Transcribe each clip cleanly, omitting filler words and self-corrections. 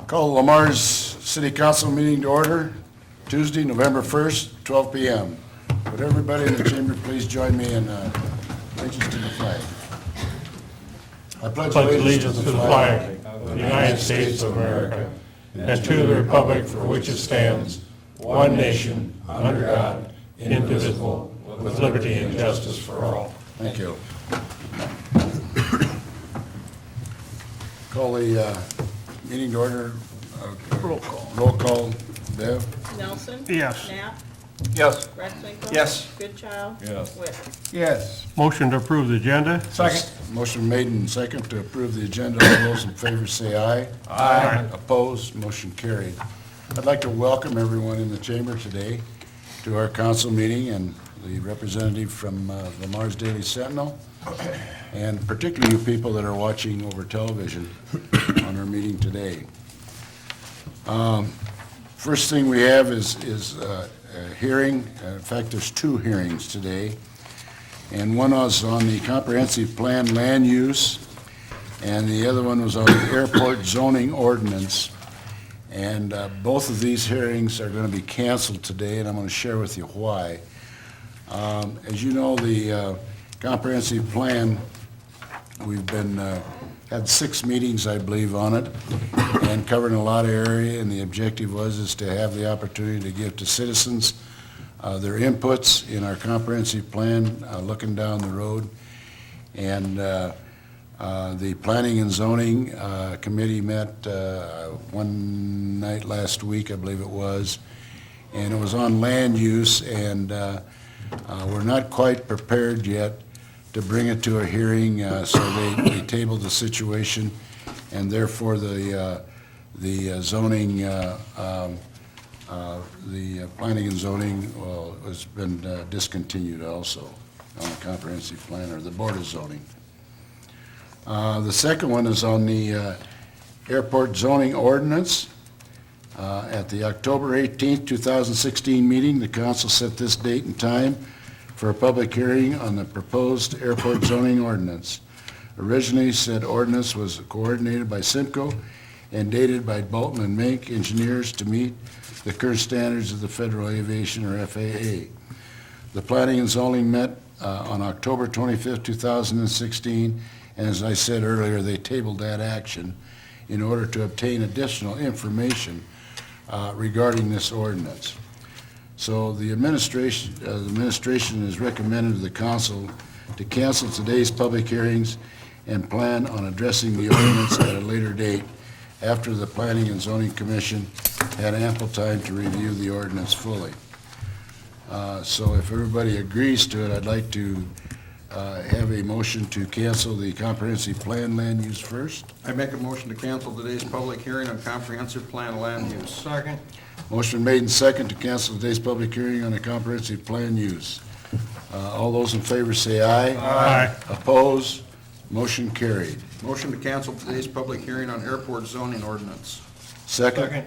Call Lamar's City Council meeting to order, Tuesday, November 1st, 12 p.m. Would everybody in the chamber please join me in allegiance to the flag? I pledge allegiance to the flag of the United States of America and to the republic for which it stands, one nation, under God, indivisible, with liberty and justice for all. Thank you. Call the meeting to order. Roll call. Roll call. Bev? Nelson? Yes. Knapp? Yes. Rexinger? Yes. Goodchild? Yes. Witt? Yes. Motion to approve the agenda? Second. Motion made and second to approve the agenda. All those in favor say aye. Aye. Opposed, motion carried. I'd like to welcome everyone in the chamber today to our council meeting and the representative from Lamar's Daily Sentinel, and particularly you people that are watching over television on our meeting today. First thing we have is a hearing. In fact, there's two hearings today. And one was on the comprehensive plan land use, and the other one was on the airport zoning ordinance. And both of these hearings are going to be canceled today, and I'm going to share with you why. As you know, the comprehensive plan, we've been had 6 meetings, I believe, on it, and covering a lot of area, and the objective is to have the opportunity to give to citizens their inputs in our comprehensive plan, looking down the road. And the Planning and Zoning Committee met one night last week, I believe it was, and it was on land use, and we're not quite prepared yet to bring it to a hearing, so they tabled the situation, and therefore the zoning, the planning and zoning, has been discontinued also on the comprehensive plan, or the Board of Zoning. The second one is on the airport zoning ordinance. At the October 18th, 2016 meeting, the council set this date and time for a public hearing on the proposed airport zoning ordinance. Originally, said ordinance was coordinated by Simcoe and dated by Bolton and Mink engineers to meet the current standards of the Federal Aviation, or FAA. The planning and zoning met on October 25th, 2016, and as I said earlier, they tabled that action in order to obtain additional information regarding this ordinance. So the administration has recommended to the council to cancel today's public hearings and plan on addressing the ordinance at a later date after the Planning and Zoning Commission had ample time to review the ordinance fully. So if everybody agrees to it, I'd like to have a motion to cancel the comprehensive plan land use first. I make a motion to cancel today's public hearing on comprehensive plan land use. Second. Motion made and second to cancel today's public hearing on the comprehensive plan use. All those in favor say aye. Aye. Opposed? Motion carried. Motion to cancel today's public hearing on airport zoning ordinance. Second?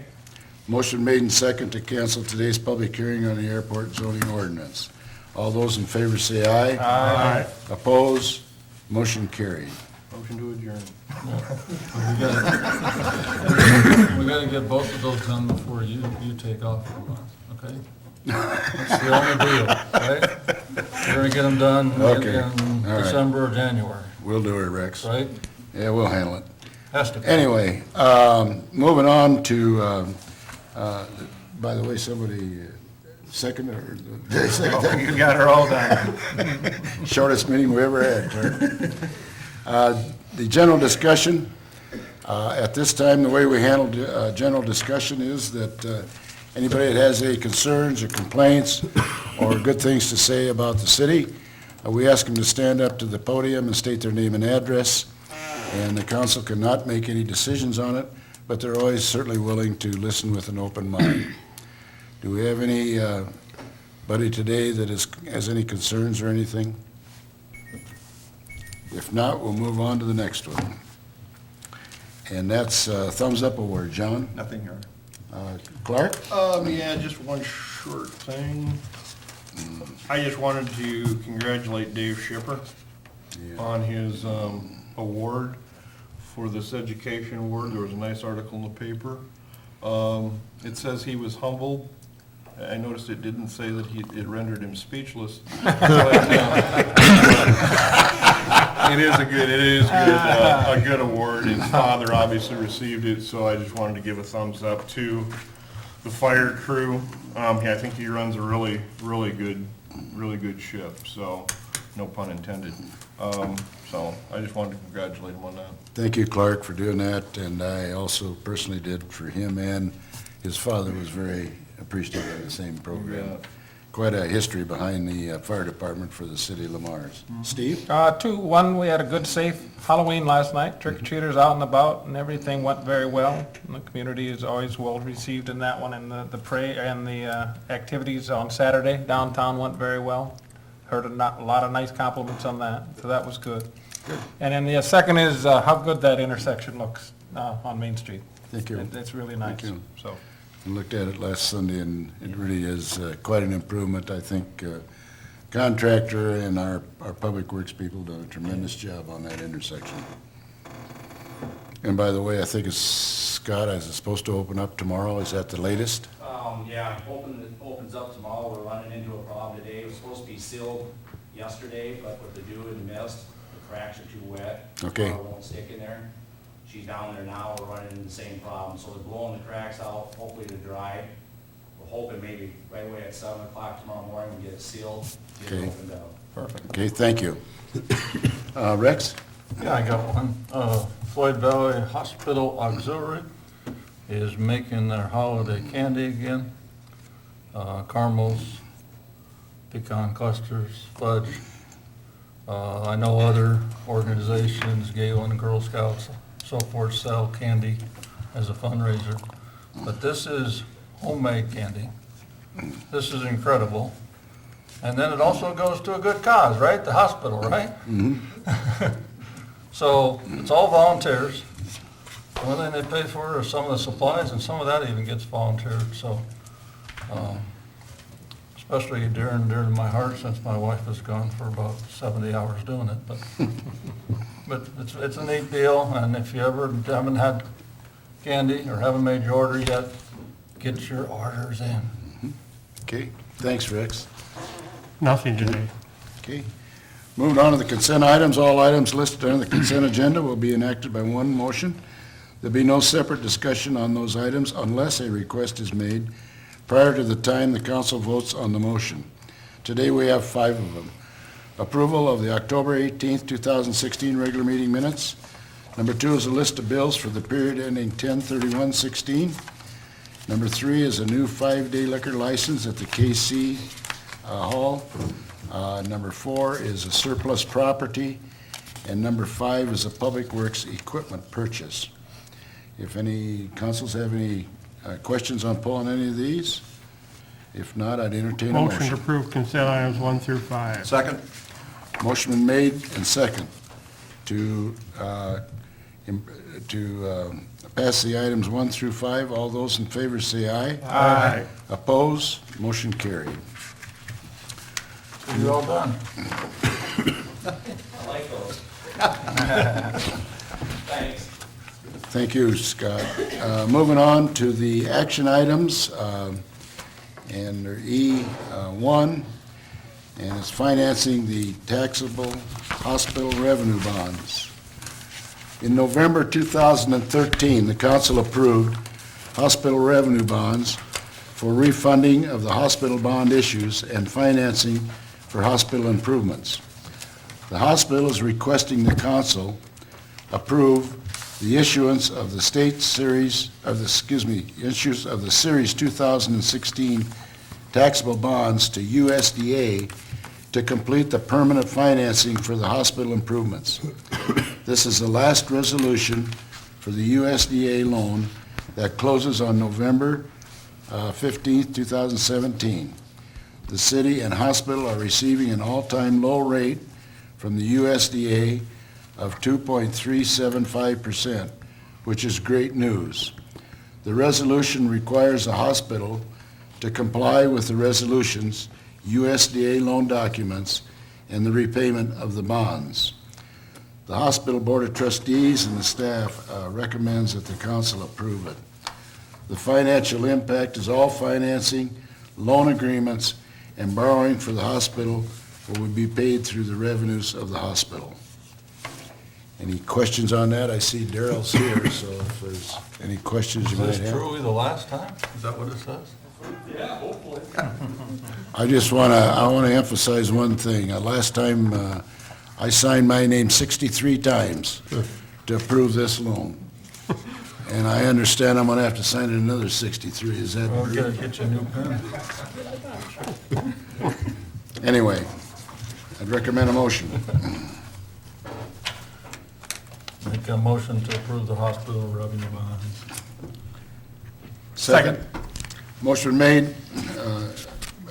Motion made and second to cancel today's public hearing on the airport zoning ordinance. All those in favor say aye. Aye. Opposed? Motion carried. Motion to adjourn. We gotta get both of those done before you take off for a month, okay? That's the only deal, right? We're gonna get them done Okay. in All right. December or January, We'll do it, Rex. right? Yeah, we'll handle it. Has to be. Anyway, moving on to, by the way, somebody second or? You got her all done. Shortest meeting we ever had, Kurt. The general discussion, at this time, the way we handle general discussion is that anybody that has any concerns or complaints or good things to say about the city, we ask them to stand up to the podium and state their name and address, and the council cannot make any decisions on it, but they're always certainly willing to listen with an open mind. Do we have anybody today that has any concerns or anything? If not, we'll move on to the next one. And that's thumbs up award. John? Nothing here. Clark? Yeah, just one short thing. I just wanted to congratulate Dave Shipper Yeah. on his award for this education award. There was a nice article in the paper. It says he was humbled. I noticed it didn't say that it rendered him speechless. It is a good award. His father obviously received it, so I just wanted to give a thumbs up to the fire crew. I think he runs a really good ship, so, no pun intended. So I just wanted to congratulate him on that. Thank you, Clark, for doing that, and I also personally did for him, and his father was very appreciative of the same program. Yeah. Quite a history behind the fire department for the city of Lamar's. Steve? Two, one, we had a good, safe Halloween last night. Trick-or-treaters out and about, and everything went very well. And the community is always well-received in that one, and the activities on Saturday downtown went very well. Heard a lot of nice compliments on that, so that was good. And then the second is how good that intersection looks on Main Street. Thank you. It's really nice, Thank you. so. I looked at it last Sunday, and it really is quite an improvement. I think contractor and our public works people done a tremendous job on that intersection. And by the way, I think it's, Scott, is it supposed to open up tomorrow? Is that the latest? Yeah, opens up tomorrow. We're running into a problem today. It was supposed to be sealed yesterday, but with the dew and the mist, the cracks are too wet. Okay. Water won't stick in there. She's down there now. We're running into the same problem. So they're blowing the cracks out, hopefully to dry. We're hoping maybe right away at 7 o'clock tomorrow morning we get it sealed, get it Okay. opened up. Perfect. Okay, thank you. Rex? Yeah, I got one. Floyd Valley Hospital Auxiliary is making their holiday candy again. Caramels, pecan clusters, fudge. I know other organizations, Galen, Girl Scouts, so forth, sell candy as a fundraiser. But this is homemade candy. This is incredible. And then it also goes to a good cause, right? The hospital, right? So it's all volunteers. The only thing they pay for is some of the supplies, and some of that even gets volunteered, so, especially dear and dear to my heart since my wife was gone for about 70 hours doing it, but it's a neat deal, and if you ever haven't had candy or haven't made your order yet, get your orders in. Okay, thanks, Rex. Nothing today. Okay. Moving on to the consent items. All items listed on the consent agenda will be enacted by one motion. There'll be no separate discussion on those items unless a request is made prior to the time the council votes on the motion. Today we have 5 of them. Approval of the October 18th, 2016 regular meeting minutes. Number 2 is a list of bills for the period ending 10/31/16. Number 3 is a new 5-day liquor license at the KC Hall. Number 4 is a surplus property, and number 5 is a public works equipment purchase. If any councils have any questions on pulling any of these? If not, I'd entertain a Motion to motion. approve consent items 1 through 5. Second? Motion been made and second to pass the items 1 through 5. All those in favor say aye. Aye. Opposed? Motion carried. So you're all done. I like those. Thanks. Thank you, Scott. Moving on to the action items, and they're E1, and it's financing the taxable hospital revenue bonds. In November 2013, the council approved hospital revenue bonds for refunding of the hospital bond issues and financing for hospital improvements. The hospital is requesting the council approve the issuance of the issues of the Series 2016 taxable bonds to USDA to complete the permanent financing for the hospital improvements. This is the last resolution for the USDA loan that closes on November 15th, 2017. The city and hospital are receiving an all-time low rate from the USDA of 2.375%, which is great news. The resolution requires the hospital to comply with the resolutions, USDA loan documents, and the repayment of the bonds. The Hospital Board of Trustees and the staff recommends that the council approve it. The financial impact is all financing, loan agreements, and borrowing for the hospital will be paid through the revenues of the hospital. Any questions on that? I see Daryl's here, so if there's any questions you Is might this have. truly the last time? Is that what it says? I just want to emphasize one thing. Last time, I signed my name 63 times to approve this loan. And I understand I'm going to have to sign it another 63. Is that? Well, get you a new pen. Anyway, I'd recommend a motion. Make a motion to approve the hospital revenue bonds. Second. Motion made,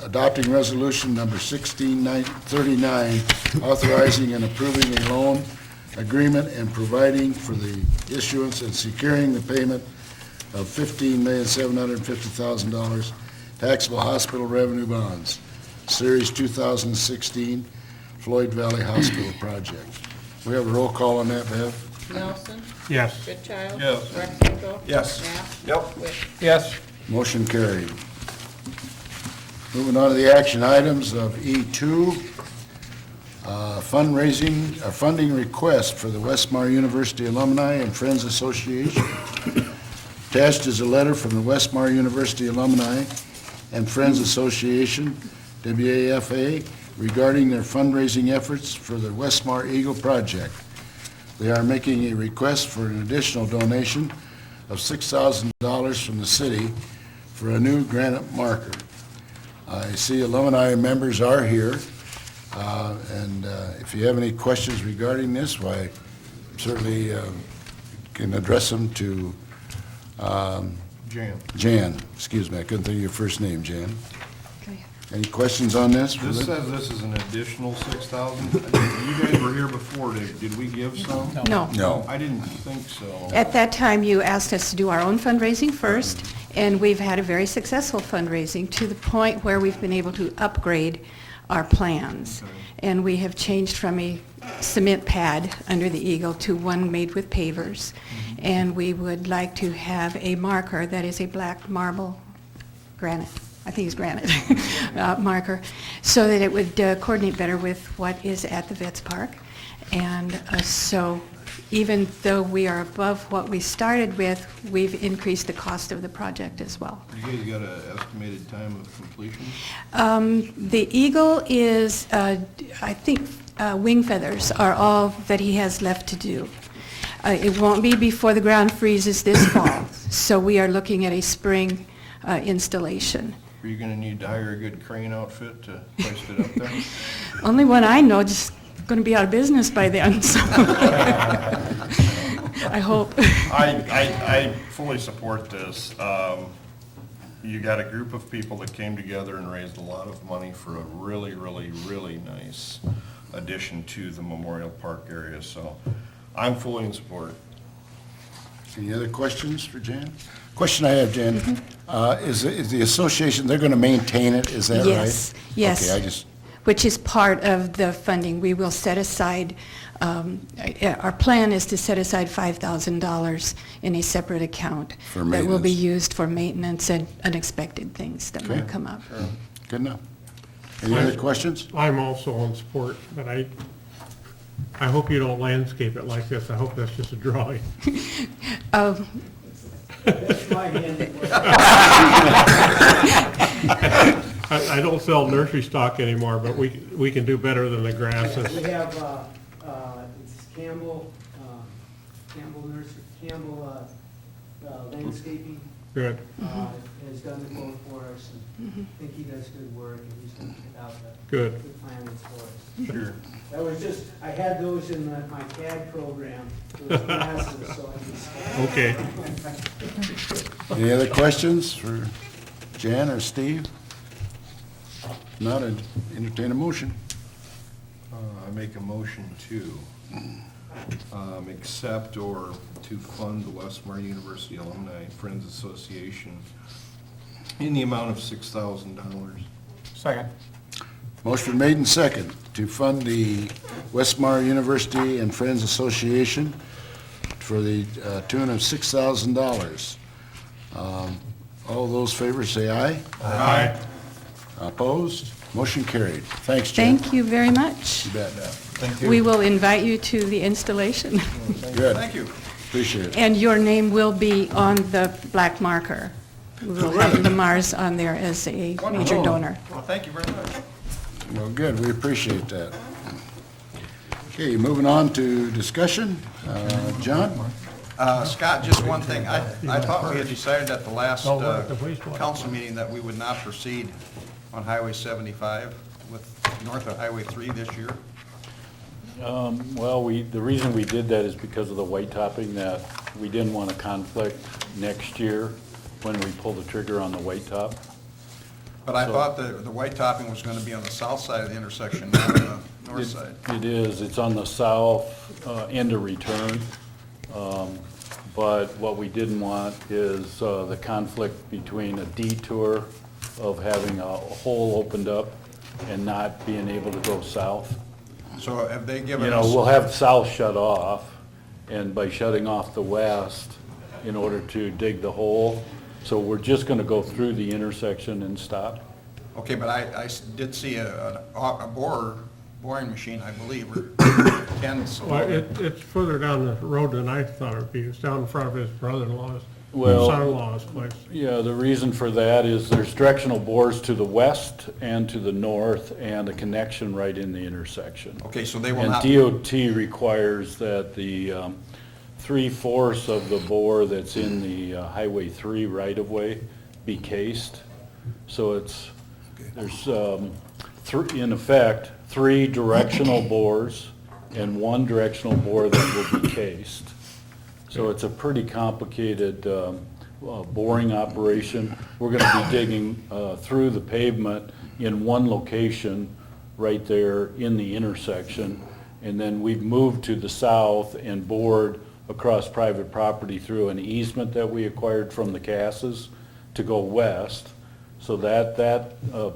adopting resolution number 1639, authorizing and approving a loan agreement and providing for the issuance and securing the payment of $15,750,000 taxable hospital revenue bonds, Series 2016 Floyd Valley Hospital Project. We have a roll call on that, Bev? Nelson. Yes. Goodchild. Yes. Rexinger. Yes. Knapp. Yep. Witt. Yes. Motion carried. Moving on to the action items of E2, fundraising, funding request for the Westmar University Alumni and Friends Association. Attached is a letter from the Westmar University Alumni and Friends Association, WAFA, regarding their fundraising efforts for the Westmar Eagle Project. They are making a request for an additional donation of $6,000 from the city for a new granite marker. I see alumni members are here, and if you have any questions regarding this, why, certainly can address them to Jan. Jan. Excuse me, I couldn't think of your first name, Jan. Any questions on this? This says this is an additional 6,000. You guys were here before, did we give some? No. No. I didn't think so. At that time, you asked us to do our own fundraising first, and we've had a very successful fundraising to the point where we've been able to upgrade our plans. And we have changed from a cement pad under the Eagle to one made with pavers. And we would like to have a marker that is a black marble granite. I think it's granite marker, so that it would coordinate better with what is at the Vets Park. And so even though we are above what we started with, we've increased the cost of the project as well. You guys got an estimated time of completion? The Eagle is, I think, wing feathers are all that he has left to do. It won't be before the ground freezes this fall, so we are looking at a spring installation. Are you gonna need to hire a good crane outfit to hoist it up there? Only one I know is going to be out of business by then, so I hope. I fully support this. You got a group of people that came together and raised a lot of money for a really, really, really nice addition to the Memorial Park area, so I'm fully in support. Any other questions for Jan? Question I have, Jan, is the association, they're going to maintain it, is that right? Yes, yes. Okay, I just, Which is part of the funding. We will set aside, our plan is to set aside $5,000 in a separate account. For that will be maintenance. used for maintenance and unexpected things that might Okay. come up. good enough. Any other questions? I'm also in support, but I hope you don't landscape it like this. I hope that's just a drawing. I don't sell nursery stock anymore, but we can do better than the grasses. We have, it's Campbell Landscaping, Good. has done the quote for us, and I think he does good work, and he's gonna pick out Good. the plans for us. Sure. That was just, I had those in my CAD program, those glasses, so I can. Okay. Any other questions for Jan or Steve? Not, I'd entertain a motion. I make a motion to accept or to fund the Westmar University Alumni Friends Association in the amount of $6,000. Second. Motion made and second to fund the Westmar University and Friends Association for the tune of $6,000. All those favors say aye. Aye. Opposed? Motion carried. Thanks, Jen. Thank you very much. You bet. We will invite you to the installation, Good. Thank you. Appreciate it. and your name will be on the black marker. We will have the Mars on there as a major Wonderful. donor. Well, thank you very much. Well, good, we appreciate that. Okay, moving on to discussion. John? Scott, just one thing. I thought we had decided at the last Oh, the wastewater. council meeting that we would not proceed on Highway 75 with north of Highway 3 this year. Well, the reason we did that is because of the white topping, that we didn't want a conflict next year when we pull the trigger on the white top. But I So- thought the white topping was going to be on the south side of the intersection, not on the north side. It is, it's on the south end of return. But what we didn't want is the conflict between a detour of having a hole opened up and not being able to go south. So have they given You know, us? we'll have south shut off, and by shutting off the west in order to dig the hole, so we're just gonna go through the intersection and stop. Okay, but I did see a boring machine, I believe, or Ken's. Well, it's further down the road than I thought it'd be. It's down in front of his brother-in-law's, Well- son-in-law's place. Yeah, the reason for that is there's directional bores to the west and to the north, and a connection right in the intersection. Okay, so they will And not. DOT requires that the 3/4 of the bore that's in the Highway 3 right-of-way be cased. So there's, in effect, 3 directional bores and 1 directional bore that will be cased. So it's a pretty complicated boring operation. We're gonna be digging through the pavement in one location right there in the intersection. And then we've moved to the south and bored across private property through an easement that we acquired from the Casses to go west. So that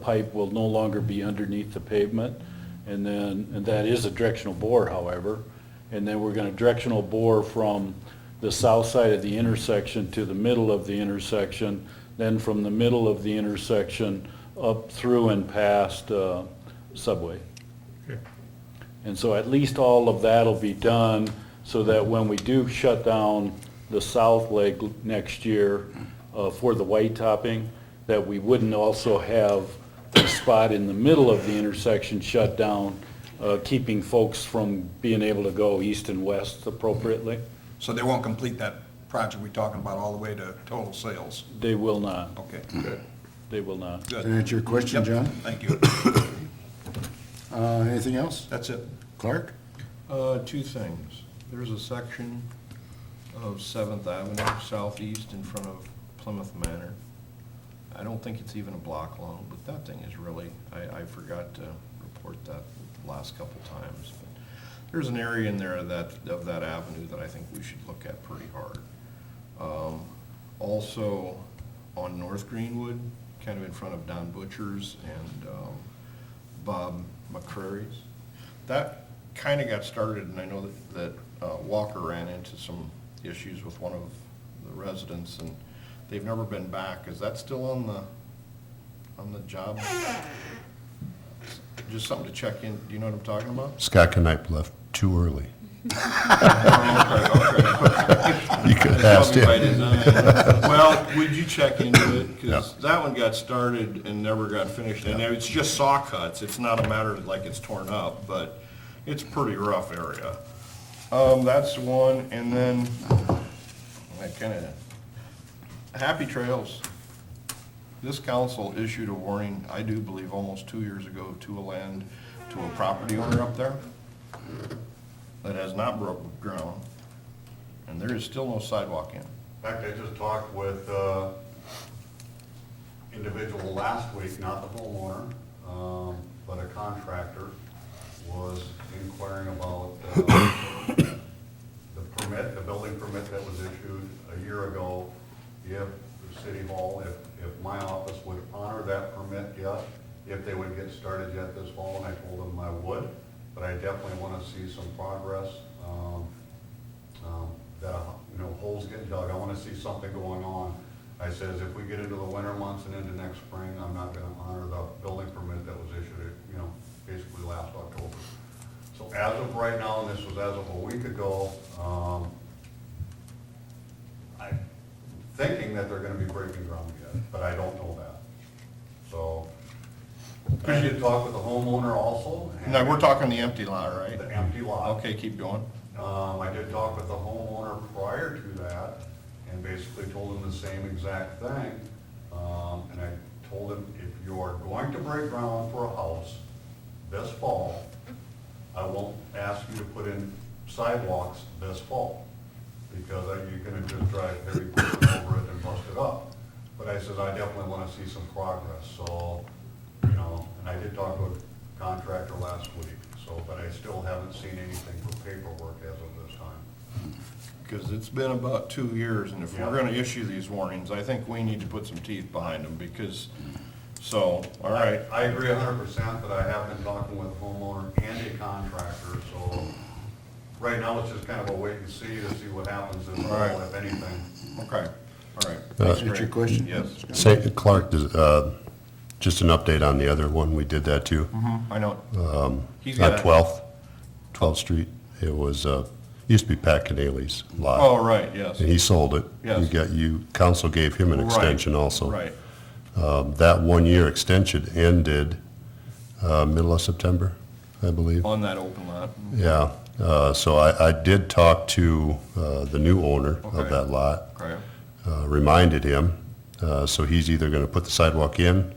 pipe will no longer be underneath the pavement. And that is a directional bore, however. And then we're gonna directional bore from the south side of the intersection to the middle of the intersection, then from the middle of the intersection up through and past Subway. Okay. And so at least all of that'll be done, so that when we do shut down the south leg next year for the white topping, that we wouldn't also have the spot in the middle of the intersection shut down, keeping folks from being able to go east and west appropriately. So they won't complete that project we're talking about all the way to total sales? They will not, Okay, good, they will not. Does that good. answer your question, Yep, John? Thank you. Anything else? That's it. Clark? 2 things. There's a section of 7th Avenue Southeast in front of Plymouth Manor. I don't think it's even a block long, but that thing is really, I forgot to report that last couple times. But there's an area in there of that avenue that I think we should look at pretty hard. Also, on North Greenwood, kind of in front of Don Butcher's and Bob McCrary's. That kind of got started, and I know that Walker ran into some issues with one of the residents, and they've never been back. Is that still on the job? Just something to check in. Do you know what I'm talking about? Scott Knipe left too early. Okay. You could have asked him. By design. Well, would you check into it? Because Yeah. that one got started and never got finished. And it's just saw cuts. It's not a matter of like it's torn up, but it's a pretty rough area. That's one. And then I kind of, Happy Trails. This council issued a warning, I do believe almost 2 years ago, to a property owner up there that has not broken ground, and there is still no sidewalk in. In fact, I just talked with individual last week, not the homeowner, but a contractor, was inquiring about the permit, the building permit that was issued a year ago. If the city hall, if my office would honor that permit yet, if they would get started yet this fall, and I told them I would. but I definitely want to see some progress, that, holes getting dug. I want to see something going on. I says, if we get into the winter months and into next spring, I'm not going to honor the building permit that was issued, basically last October. So as of right now, and this was as of a week ago, I'm thinking that they're gonna be breaking ground yet, but I don't know that. So, I did talk with the homeowner also. and- Now, we're talking the empty lot, right? The empty lot. Okay, keep going. I did talk with the homeowner prior to that, and basically told him the same exact thing. And I told him, if you are going to break ground for a house this fall, I won't ask you to put in sidewalks this fall, because you're gonna just drive heavy equipment over it and bust it up. But I said, I definitely wanna see some progress, so, and I did talk to a contractor last week, but I still haven't seen anything for paperwork as of this time. Because it's been about 2 years, and if we're Yeah. gonna issue these warnings, I think we need to put some teeth behind them, because, so, all right. I agree 100%, but I have been talking with a homeowner and a contractor, so right now it's just kind of a wait and see to see what happens in the fall, Right. if anything. Okay, all right. That's your question? Yes. Say, Clark, just an update on the other one, we did that too. I know. He's On got it. 12th Street, it was, used to be Pat Canale's lot. Oh, right, yes. And he sold it. Yes. Council gave him an Right, extension also. Right. That 1-year extension ended, middle of September, I believe. On that open lot. Yeah, so I did talk to the new owner of Okay. that lot, Okay. reminded him, so he's either gonna put the sidewalk in,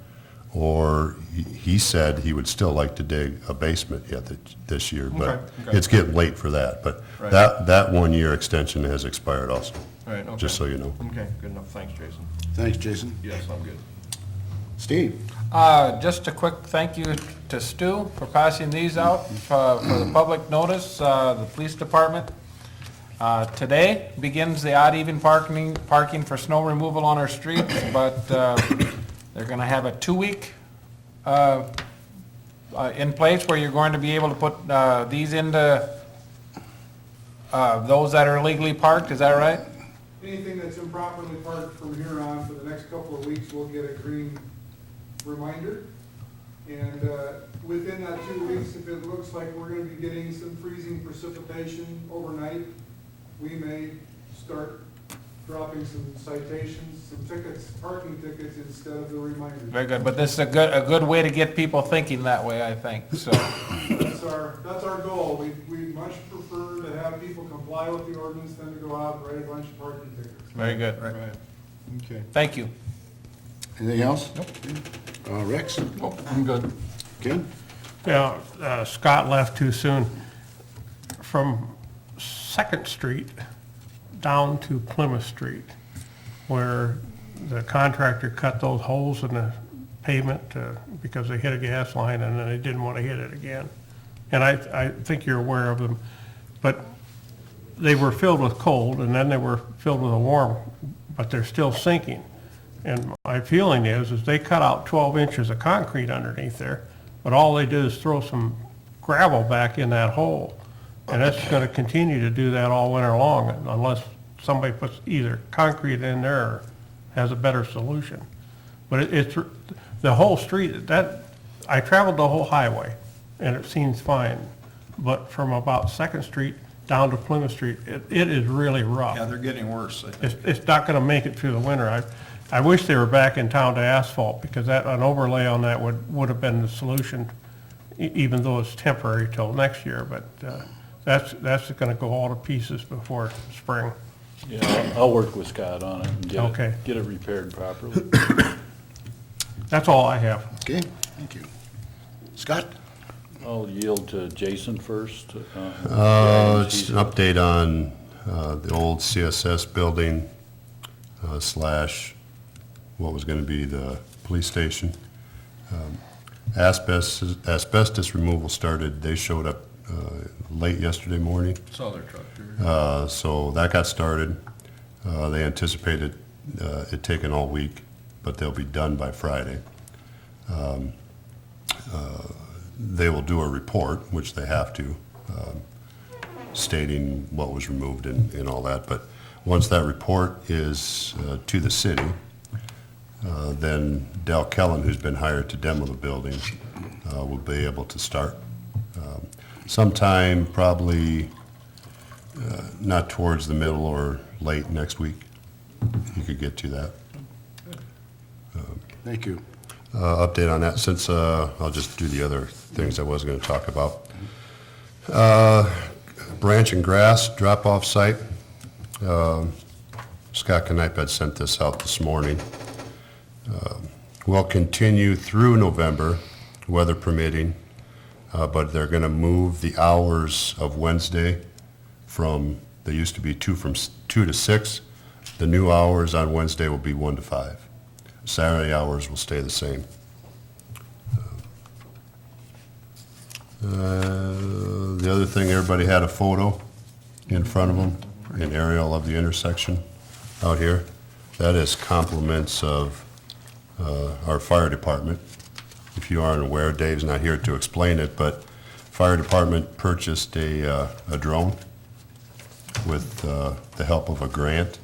or he said he would still like to dig a basement yet this year, but Okay, okay. it's getting late for that, but Right. that 1-year extension has expired also, Right, okay. just so you know. Okay, good enough. Thanks, Jason. Thanks, Jason. Yes, I'm good. Steve? Just a quick thank you to Stu for passing these out for the public notice. The police department today begins the odd-even parking for snow removal on our streets, but they're going to have a 2-week in place where you're going to be able to put these into those that are legally parked. Is that right? Anything that's improperly parked from here on for the next couple of weeks, we'll get a green reminder. And within that 2 weeks, if it looks like we're gonna be getting some freezing precipitation overnight, we may start dropping some citations, some tickets, parking tickets instead of the reminder. Very good, but this is a good way to get people thinking that way, I think, so. That's our goal. We much prefer to have people comply with the ordinance than to go out and write a bunch of parking tickets. Very good. Right. Okay. Thank you. Anything else? Nope. Rex? I'm good. Ken? Yeah, Scott left too soon. From Second Street down to Plymouth Street, where the contractor cut those holes in the pavement because they hit a gas line and then they didn't want to hit it again. And I think you're aware of them. But they were filled with cold and then they were filled with a warm, but they're still sinking. And my feeling is they cut out 12 inches of concrete underneath there, but all they did is throw some gravel back in that hole. And that's gonna continue to do that all winter long unless somebody puts either concrete in there or has a better solution. But it's, the whole street, I traveled the whole highway and it seems fine. But from about Second Street down to Plymouth Street, it is really rough. Yeah, they're getting worse, I think. It's not gonna make it through the winter. I wish they were back in town to asphalt, because an overlay on that would have been the solution, even though it's temporary till next year, but, that's gonna go all to pieces before spring. Yeah, I'll work with Scott on it and Okay. get it repaired properly. That's all I have. Okay, thank you. Scott? I'll yield to Jason first. Just an update on the old CSS building slash what was going to be the police station. Asbestos removal started, they showed up late yesterday morning. Saw their truck here. So that got started. They anticipated it taking all week, but they'll be done by Friday. they will do a report, which they have to, stating what was removed and all that. But once that report is to the city, then Del Kellen, who's been hired to demo the building, will be able to start. Sometime probably not towards the middle or late next week, you could get to that. Thank you. Update on that, since I'll just do the other things I was going to talk about. Branch and grass drop-off site. Scott Knipe had sent this out this morning. Will continue through November, weather permitting, but they're going to move the hours of Wednesday from, they used to be 2 to 6. The new hours on Wednesday will be 1 to 5. Saturday hours will stay the same. The other thing, everybody had a photo in front of them, an aerial of the intersection out here. That is compliments of our fire department. If you aren't aware, Dave's not here to explain it, but fire department purchased a drone with the help of a grant.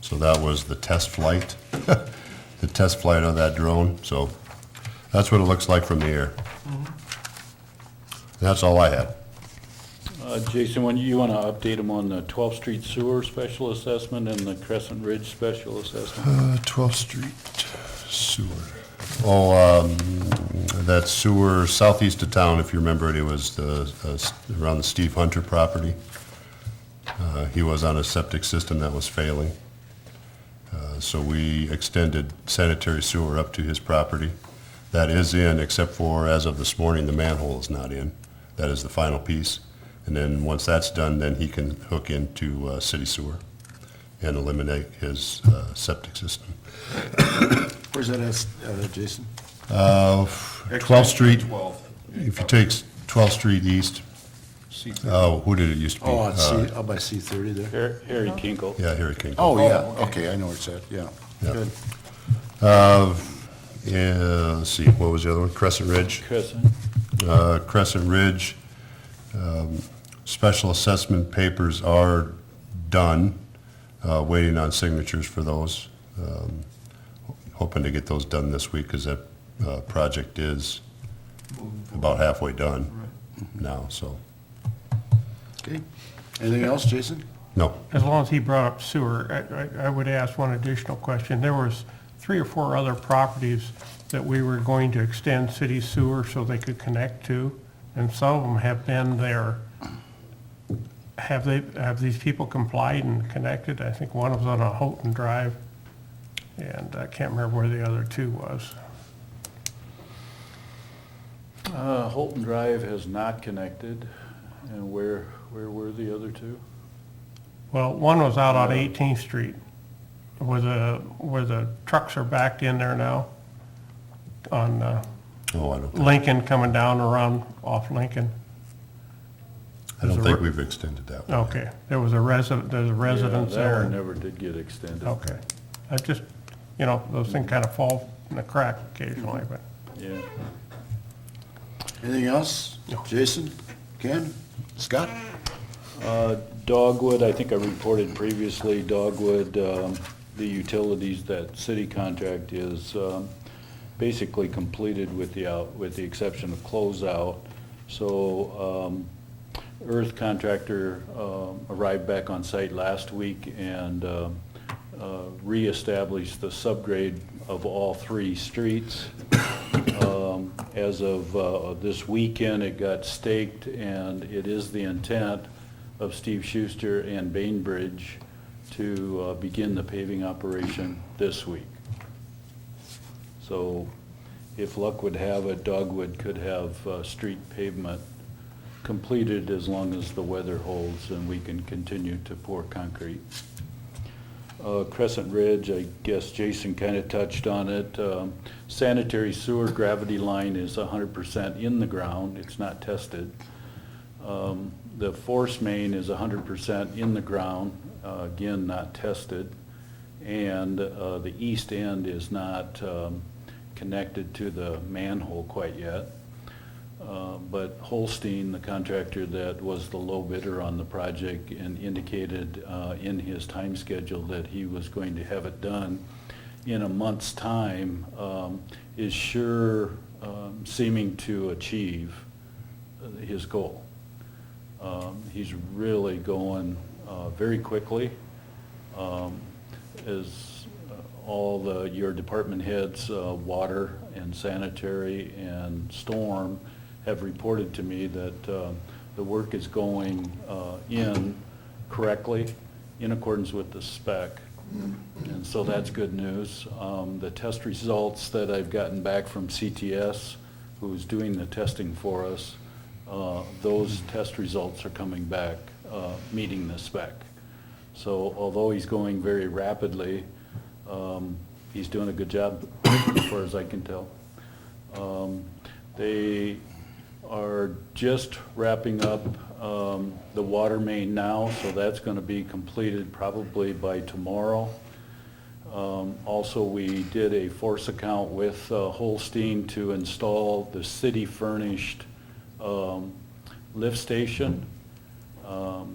So that was the test flight, the test flight of that drone. So that's what it looks like from the air. That's all I had. Jason, when you want to update them on the 12th Street Sewer Special Assessment and the Crescent Ridge Special Assessment? 12th Street sewer. Oh, that sewer southeast of town, if you remember it, it was around the Steve Hunter property. He was on a septic system that was failing. So we extended sanitary sewer up to his property. That is in, except for, as of this morning, the manhole is not in. That is the final piece. And then once that's done, then he can hook into city sewer and eliminate his septic system. Where's that at, Jason? 12th Street, 12. if you take 12th Street East, who did it used to be? Oh, out by C-30 there? Harry Kinkle. Yeah, Harry King. Oh, yeah, okay, I know where it's at, yeah. Yeah. Good. Yeah, let's see, what was the other one? Crescent Ridge. Crescent Ridge, special assessment papers are done, waiting on signatures for those. Hoping to get those done this week, because that project is about halfway done now, so. Okay. Anything else, Jason? No. As long as he brought up sewer, I would ask one additional question. There was 3 or 4 other properties that we were going to extend city sewer so they could connect to, and some of them have been there. Have these people complied and connected? I think one was on a Houghton Drive, and I can't remember where the other 2 was. Holton Drive has not connected, and where were the other 2? Well, one was out on 18th Street, where the trucks are backed in there now, on Oh, I don't think, Lincoln, coming down around off Lincoln. I don't think we've extended that one. Okay, there's a residence Yeah, that there. one never did get extended. Okay, I just, those things kind of fall in the crack occasionally, but. Yeah. Anything else? Jason? Ken? Scott? Dogwood, I think I reported previously, Dogwood, the utilities, that city contract is basically completed with the exception of closeout. So Earth contractor arrived back on site last week and reestablished the subgrade of all 3 streets. As of this weekend, it got staked, and it is the intent of Steve Schuster and Bainbridge to begin the paving operation this week. So if luck would have it, Dogwood could have street pavement completed as long as the weather holds and we can continue to pour concrete. Crescent Ridge, I guess Jason kind of touched on it. Sanitary sewer gravity line is 100% in the ground. It's not tested. The force main is 100% in the ground, again, not tested. And the east end is not connected to the manhole quite yet. But Holstein, the contractor that was the low bidder on the project, and indicated in his time schedule that he was going to have it done in a month's time, is sure seeming to achieve his goal. He's really going very quickly. As all your department heads, water and sanitary and storm, have reported to me that the work is going in correctly, in accordance with the spec. And so that's good news. The test results that I've gotten back from CTS, who's doing the testing for us, those test results are coming back meeting the spec. So although he's going very rapidly, he's doing a good job as far as I can tell. They are just wrapping up the water main now, so that's going to be completed probably by tomorrow. Also, we did a force account with Holstein to install the city-furnished lift station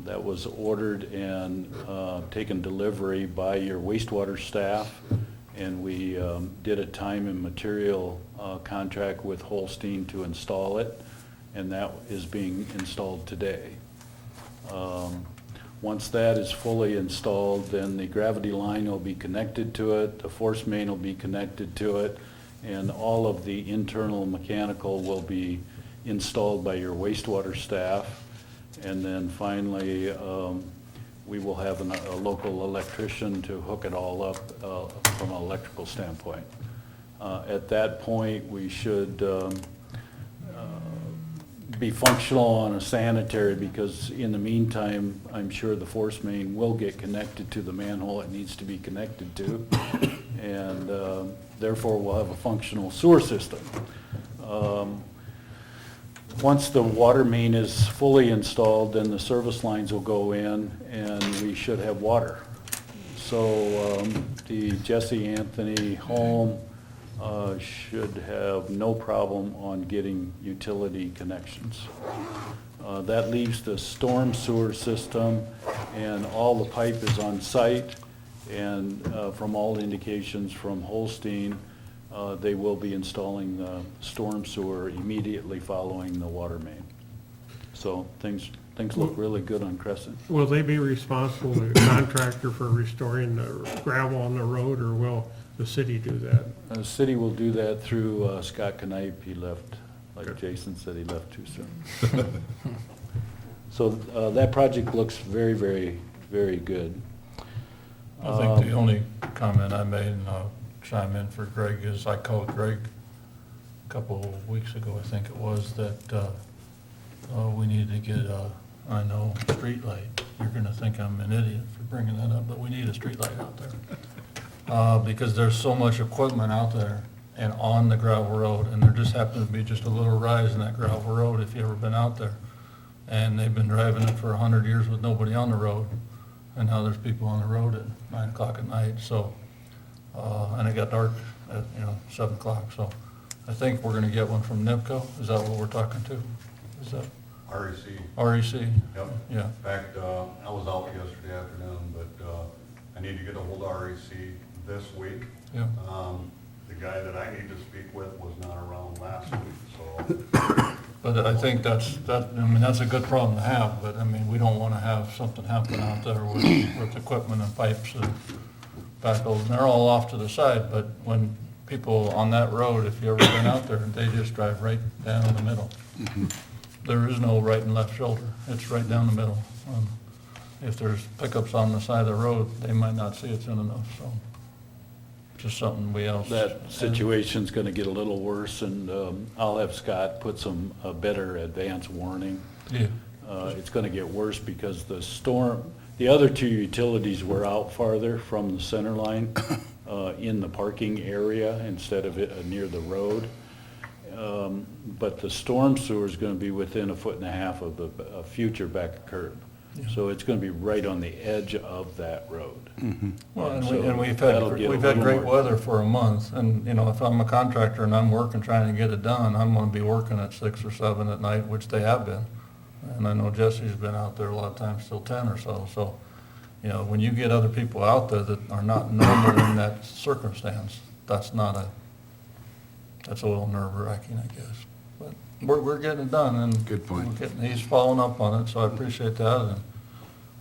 that was ordered and taken delivery by your wastewater staff. And we did a time and material contract with Holstein to install it, and that is being installed today. Once that is fully installed, then the gravity line will be connected to it, the force main will be connected to it, and all of the internal mechanical will be installed by your wastewater staff. And then finally, we will have a local electrician to hook it all up from an electrical standpoint. At that point, we should be functional on a sanitary, because in the meantime, I'm sure the force main will get connected to the manhole it needs to be connected to, and therefore we'll have a functional sewer system. Once the water main is fully installed, then the service lines will go in and we should have water. So the Jesse Anthony home should have no problem on getting utility connections. That leaves the storm sewer system, and all the pipe is on site, and from all indications from Holstein, they will be installing the storm sewer immediately following the water main. So things look really good on Crescent. Will they be responsible, the contractor, for restoring the gravel on the road, or will the city do that? The city will do that through Scott Knipe. He left, like Jason said, he left too soon. So that project looks very, very, very good. I think the only comment I made, and I'll chime in for Greg, is I called Greg a couple of weeks ago, I think it was, that we need to get I know, street light. You're gonna think I'm an idiot for bringing that up, but we need a street light out there. Because there's so much equipment out there and on the gravel road, and there just happens to be just a little rise in that gravel road if you've ever been out there. And they've been driving it for 100 years with nobody on the road, and now there's people on the road at 9 o'clock at night, so, and it got dark at, 7 o'clock, so I think we're gonna get one from NIPCO. Is that what we're talking to? Is that REC. REC? Yep. Yeah. In fact, I was out yesterday afternoon, but I need to get a hold of REC this week. Yeah. The guy that I need to speak with was not around last week, so. But I think that's a good problem to have, but I mean, we don't wanna have something happen out there with equipment and pipes and backhoes, and they're all off to the side, but when people on that road, if you ever been out there, they just drive right down the middle. There is no right and left shoulder, it's right down the middle. If there's pickups on the side of the road, they might not see it soon enough, so. Just something we else. That situation's gonna get a little worse, and I'll have Scott put a better advance warning. Yeah. It's gonna get worse because the other two utilities were out farther from the center line, in the parking area instead of near the road. But the storm sewer is gonna be within 1.5 feet of the future back curb. So it's gonna be right on the edge of that road. Well, and So we've that'll had, get a we've had little great more- weather for a month, and, you know, if I'm a contractor and I'm working, trying to get it done, I'm gonna be working at 6 or 7 at night, which they have been. And I know Jesse's been out there a lot of times till 10 or so, you know, when you get other people out there that are not normal in that circumstance, that's a little nerve-wracking, I guess. But we're getting it done, and Good point. he's following up on it, so I appreciate that, and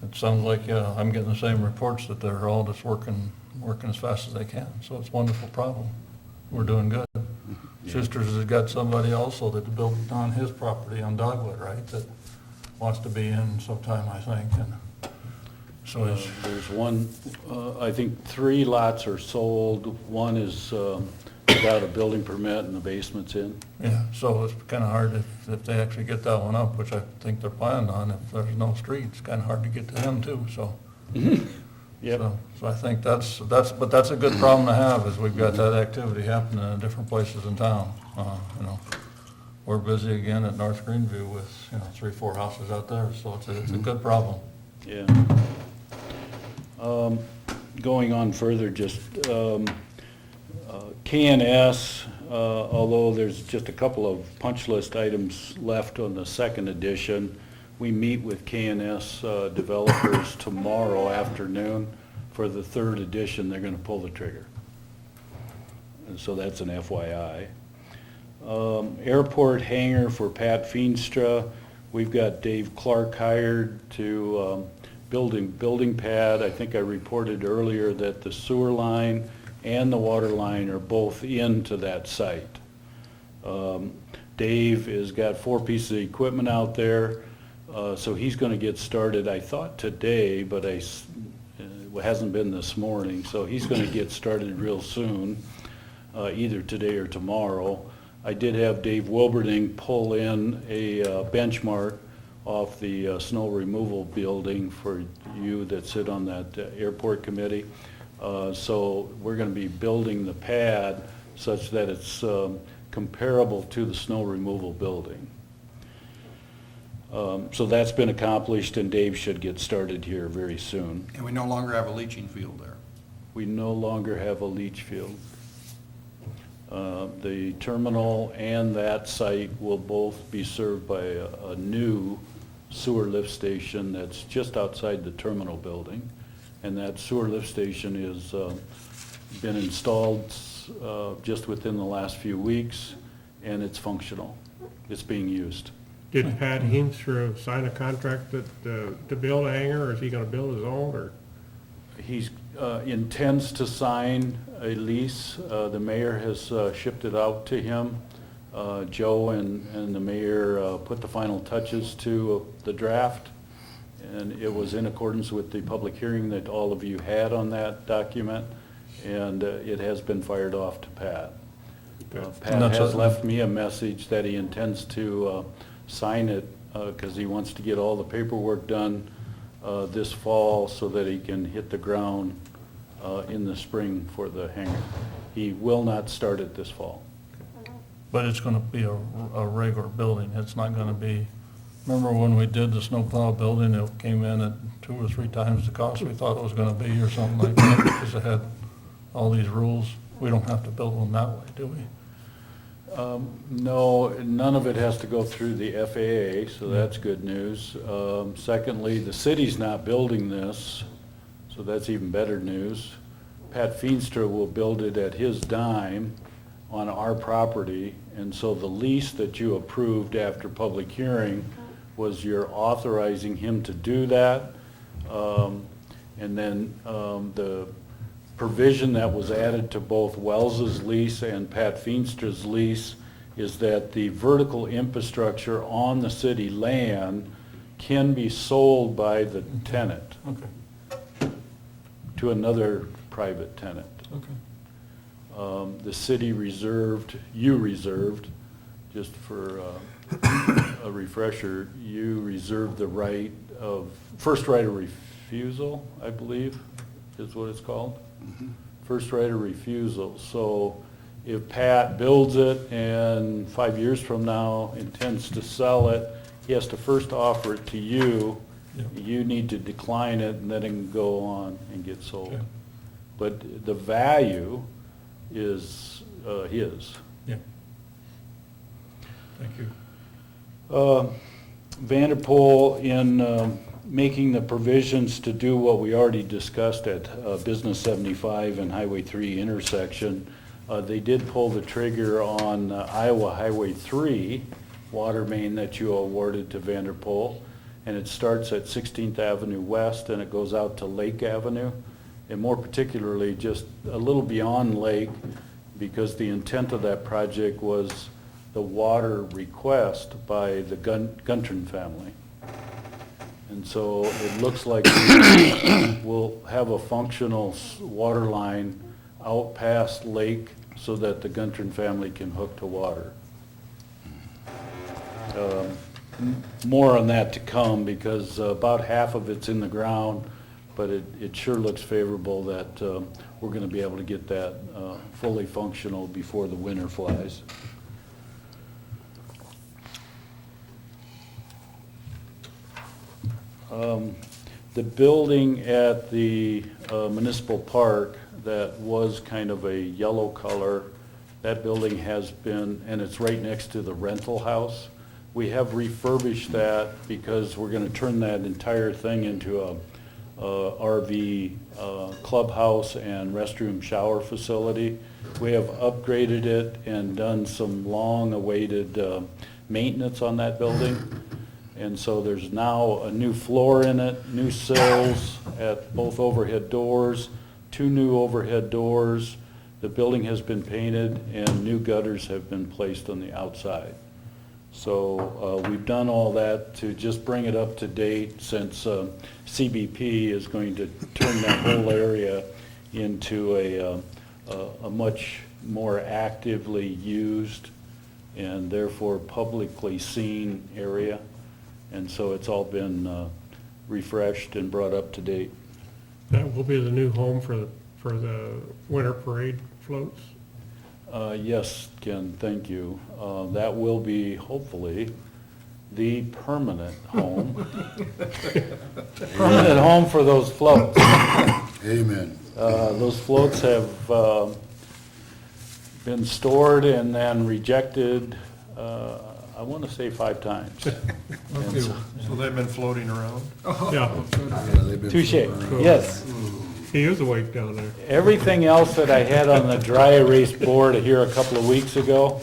it sounds like, I'm getting the same reports that they're all just working as fast as they can, so it's a wonderful problem. We're doing good. Sisters has got somebody also that's built on his property on Dogwood, right, that wants to be in sometime, I think, and so is, There's one, I think 3 lots are sold. One is without a building permit and the basement's in. yeah, so it's kinda hard if they actually get that one up, which I think they're planning on, if there's no street, it's kinda hard to get to him too, so. Yep. So I think that's a good problem to have, is we've got that activity happening in different places in town. You know, we're busy again at North Greenview with, 3, 4 houses out there, so it's a good problem. Yeah. Going on further, just KNS, although there's just a couple of punch list items left on the second edition, we meet with KNS developers tomorrow afternoon. For the third edition, they're gonna pull the trigger. And so that's an FYI. Airport hangar for Pat Feenstra, we've got Dave Clark hired to building pad. I think I reported earlier that the sewer line and the water line are both into that site. Dave has got 4 pieces of equipment out there, so he's gonna get started, I thought today, but it hasn't been this morning, so he's gonna get started real soon, either today or tomorrow. I did have Dave Wilberding pull in a benchmark off the snow removal building for you that sit on that airport committee. So we're gonna be building the pad such that it's comparable to the snow removal building. So that's been accomplished, and Dave should get started here very soon. And we no longer have a leaching field there. We no longer have a leach field. The terminal and that site will both be served by a new sewer lift station that's just outside the terminal building. And that sewer lift station is been installed just within the last few weeks, and it's functional. It's being used. Did Pat Heemstra sign a contract to build a hangar, or is he gonna build his own, or? He intends to sign a lease. The mayor has shipped it out to him. Joe and the mayor put the final touches to the draft, and it was in accordance with the public hearing that all of you had on that document, and it has been fired off to Pat. Pat has left me a message that he intends to sign it because he wants to get all the paperwork done this fall so that he can hit the ground in the spring for the hangar. He will not start it this fall. But it's gonna be a regular building, it's not gonna be, remember when we did the snowplow building, it came in at 2 or 3 times the cost we thought it was gonna be, or something like that, because it had all these rules. We don't have to build them that way, do we? No, none of it has to go through the FAA, so that's good news. Secondly, the city's not building this, so that's even better news. Pat Feenstra will build it at his dime on our property, and so the lease that you approved after public hearing was you're authorizing him to do that. And then the provision that was added to both Wells's lease and Pat Feenstra's lease is that the vertical infrastructure on the city land can be sold by the tenant to another private tenant. The city reserved, just for a refresher, you reserved the right of, first right of refusal, I believe, is what it's called. First right of refusal. So if Pat builds it and 5 years from now intends to sell it, he has to first offer it to you, Yeah. You need to decline it, and then it can go on and get sold. Okay. But the value is his. Yeah. Thank you. Vanderpool, in making the provisions to do what we already discussed at Business 75 and Highway 3 intersection, they did pull the trigger on Iowa Highway 3 water main that you awarded to Vanderpool, and it starts at 16th Avenue West and it goes out to Lake Avenue, and more particularly just a little beyond Lake, because the intent of that project was the water request by the Guntran family. And so it looks like we'll have a functional water line out past Lake so that the Guntran family can hook to water. More on that to come, because about half of it's in the ground, but it sure looks favorable that we're going to be able to get that fully functional before the winter flies. The building at the municipal park that was kind of a yellow color, that building has been, and it's right next to the rental house. We have refurbished that because we're gonna turn that entire thing into a RV clubhouse and restroom shower facility. We have upgraded it and done some long-awaited maintenance on that building. And so there's now a new floor in it, new sills at both overhead doors, 2 new overhead doors. The building has been painted and new gutters have been placed on the outside. So we've done all that to just bring it up to date, since CBP is going to turn that whole area into a much more actively used and therefore publicly seen area. And so it's all been refreshed and brought up to date. That will be the new home for the winter parade floats? Yes, Ken, thank you. That will be hopefully the permanent home. Permanent home for those floats. Amen. Those floats have been stored and then rejected, I want to say 5 times. And so- So they've been floating around? Yeah, Yeah, they've been Touche, floating around. yes. he is awake down there. Everything else that I had on the dry erase board here a couple of weeks ago,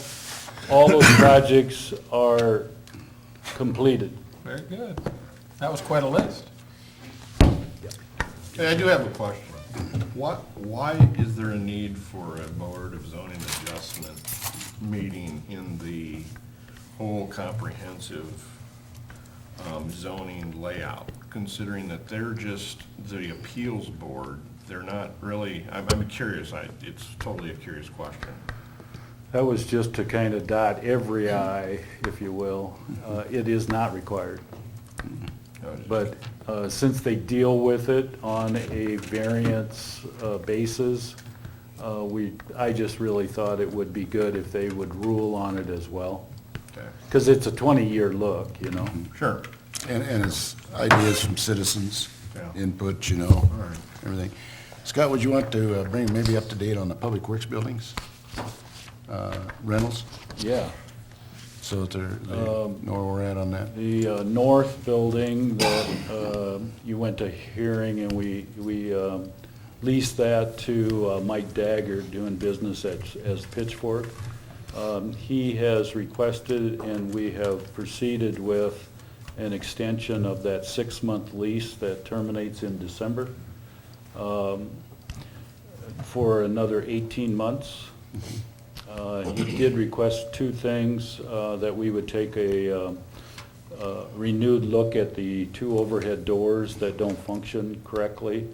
all those projects are completed. Very good. That was quite a list. Hey, I do have a question. Why is there a need for a Board of Zoning Adjustment meeting in the whole comprehensive zoning layout, considering that they're just the appeals board? They're not really, I'm curious, it's totally a curious question. That was just to kind of dot every I, if you will. It is not required. But since they deal with it on a variance basis, I just really thought it would be good if they would rule on it as well. Okay. Because it's a 20-year look, you know? Sure. And it's ideas from citizens, Yeah. input, you know, right. everything. Scott, would you want to bring maybe up to date on the public works buildings? Rentals, Yeah. so that they know where we're at on that? The north building that you went to hearing, and we leased that to Mike Dagger, doing business as Pitchfork. He has requested, and we have proceeded with an extension of that 6-month lease that terminates in December for another 18 months. He did request 2 things, that we would take a renewed look at the 2 overhead doors that don't function correctly.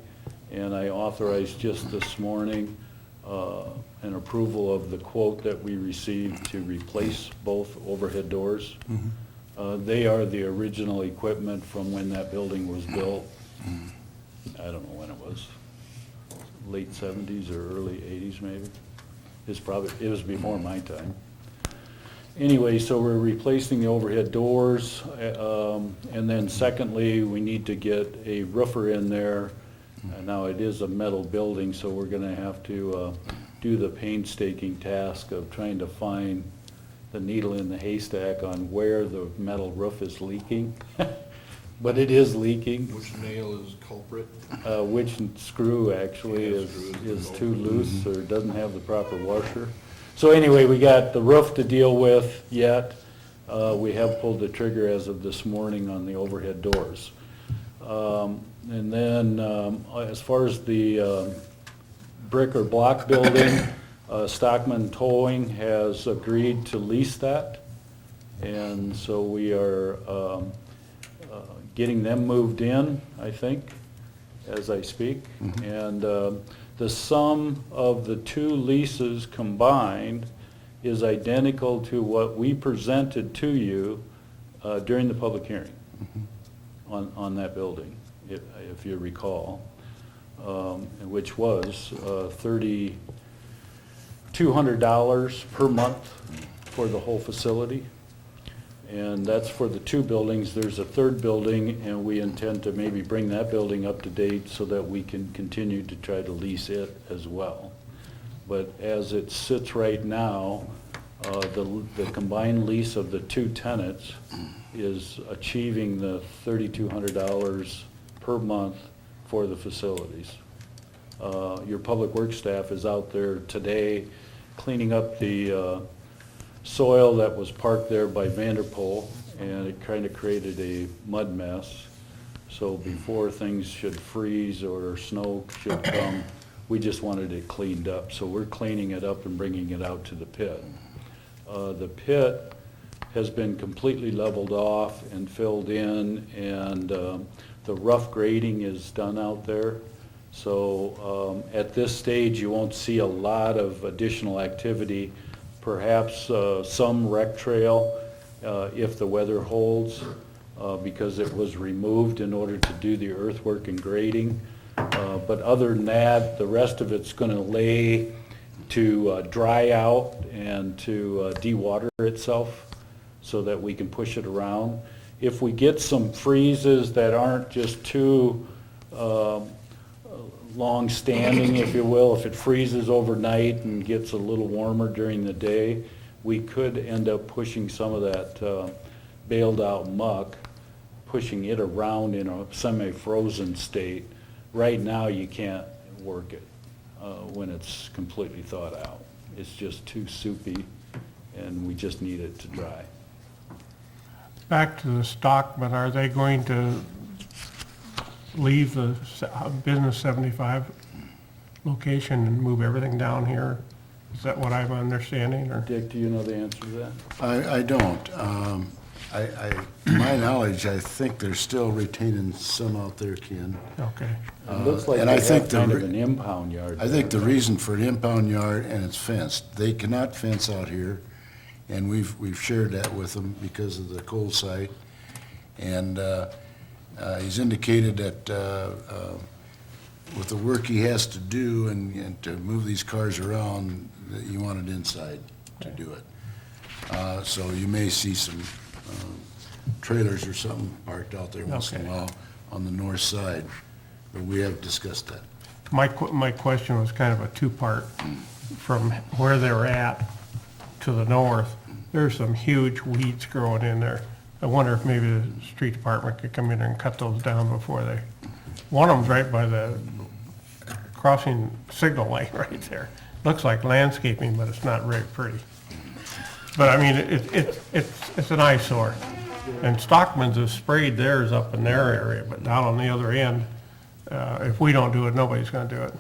And I authorized just this morning an approval of the quote that we received to replace both overhead doors. They are the original equipment from when that building was built. I don't know when it was, late 70s or early 80s maybe. It was before my time. Anyway, so we're replacing the overhead doors, and then secondly, we need to get a roofer in there. Now, it is a metal building, so we're gonna have to do the painstaking task of trying to find the needle in the haystack on where the metal roof is leaking. But it is leaking. Which nail is culprit? Which screw actually is too loose or doesn't have the proper washer. So anyway, we got the roof to deal with yet. We have pulled the trigger as of this morning on the overhead doors. And then, as far as the brick or block building, Stockman Towing has agreed to lease that. And so we are getting them moved in, I think, as I speak. And the sum of the two leases combined is identical to what we presented to you during the public hearing on that building, if you recall, which was $3,200 per month for the whole facility. And that's for the two buildings. There's a third building, and we intend to maybe bring that building up to date so that we can continue to try to lease it as well. But as it sits right now, the combined lease of the two tenants is achieving the $3,200 per month for the facilities. Your public works staff is out there today cleaning up the soil that was parked there by Vanderpool, and it kind of created a mud mess. So before things should freeze or snow should come, we just wanted it cleaned up. So we're cleaning it up and bringing it out to the pit. The pit has been completely leveled off and filled in, and the rough grading is done out there. So at this stage, you won't see a lot of additional activity. Perhaps some rec trail if the weather holds, because it was removed in order to do the earthwork and grading. But other than that, the rest of it's going to lay to dry out and to de-water itself so that we can push it around. If we get some freezes that aren't just too long-standing, if you will, if it freezes overnight and gets a little warmer during the day, we could end up pushing some of that baled-out muck, pushing it around in a semi-frozen state. Right now, you can't work it when it's completely thawed out. It's just too soupy, and we just need it to dry. Back to the Stockman, are they going to leave the Business 75 location and move everything down here? Is that what I'm understanding, or? Dick, do you know the answer to that? I don't. To my knowledge, I think they're still retaining some out there, Ken. Okay. It looks like and they I think have the kind of re- an impound yard. I think the there. reason for an impound yard, and it's fenced, they cannot fence out here, and we've shared that with them because of the coal site. And he's indicated that with the work he has to do and to move these cars around, that you want it inside to do it. So you may see some trailers or something parked out there once in a while on the north side, but we have discussed that. My question was kind of a two-part. From where they're at to the north, there's some huge weeds growing in there. I wonder if maybe the street department could come in there and cut those down before they, one of them's right by the crossing signal light right there. Looks like landscaping, but it's not very pretty. But I mean, it's an eyesore. And Stockman's has sprayed theirs up in their area, but down on the other end, if we don't do it, nobody's gonna do it.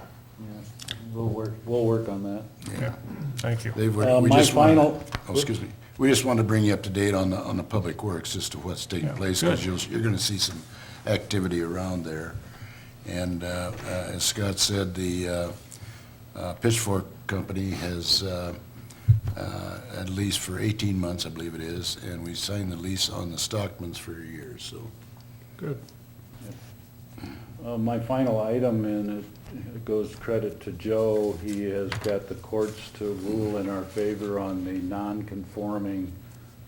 We'll work on that. Yeah, thank you. They've, My we just wanted- final- oh, excuse me. We just want to bring you up to date on the public works as to what's taking Yeah, place, good. because you're going to see some activity around there. And as Scott said, the Pitchfork Company has at least for 18 months, I believe it is, and we signed the lease on the Stockmans for a year, so. Good. My final item, and it goes credit to Joe, he has got the courts to rule in our favor on the non-conforming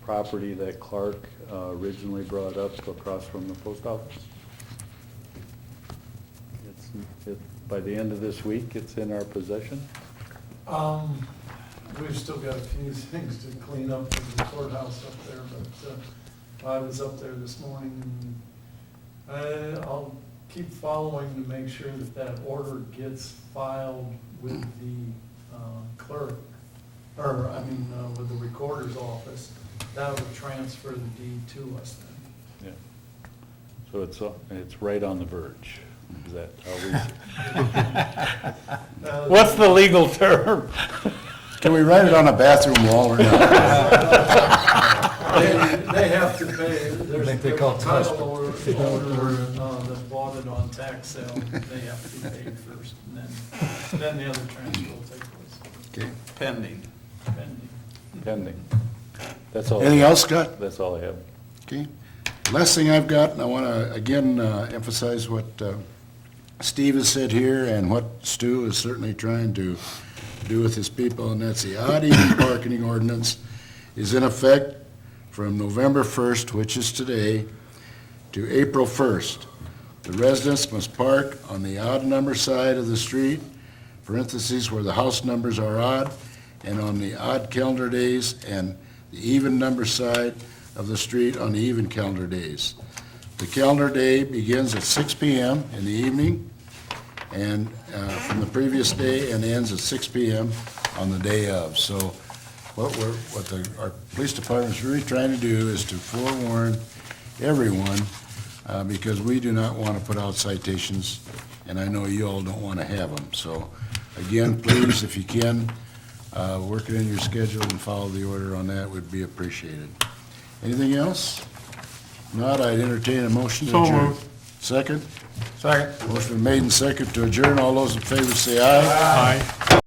property that Clark originally brought up across from the post office. By the end of this week, it's in our possession. We've still got a few things to clean up in the courthouse up there, but I was up there this morning, and I'll keep following to make sure that that order gets filed with the clerk, or, with the recorder's office. That would transfer the deed to us then. Yeah. So it's right on the verge. Is that how we? What's the legal term? Can we write it on a bathroom wall or not? They have to pay, there's think they a call it title owner that bought it on tax sale, they have to be paid first, and then the other transfer will take place, Okay. Pending. Pending. That's all. Anything else, Scott? That's all I have. Okay. Last thing I've got, and I want to again emphasize what Steve has said here and what Stu is certainly trying to do with his people, and that's the odd even parking ordinance is in effect from November 1st, which is today, to April 1st. The residents must park on the odd number side of the street, parentheses, where the house numbers are odd, and on the odd calendar days, and the even number side of the street on the even calendar days. The calendar day begins at 6 p.m. in the evening and from the previous day and ends at 6 p.m. on the day of. So what our police department is really trying to do is to forewarn everyone because we do not want to put out citations, and I know you all don't want to have them. So again, please, if you can, work it in your schedule and follow the order on that would be appreciated. Anything else? Not, I'd entertain a motion to So adjourn. moved. Second? Second. Motion been made and second to adjourn. All those in favor say aye. Aye.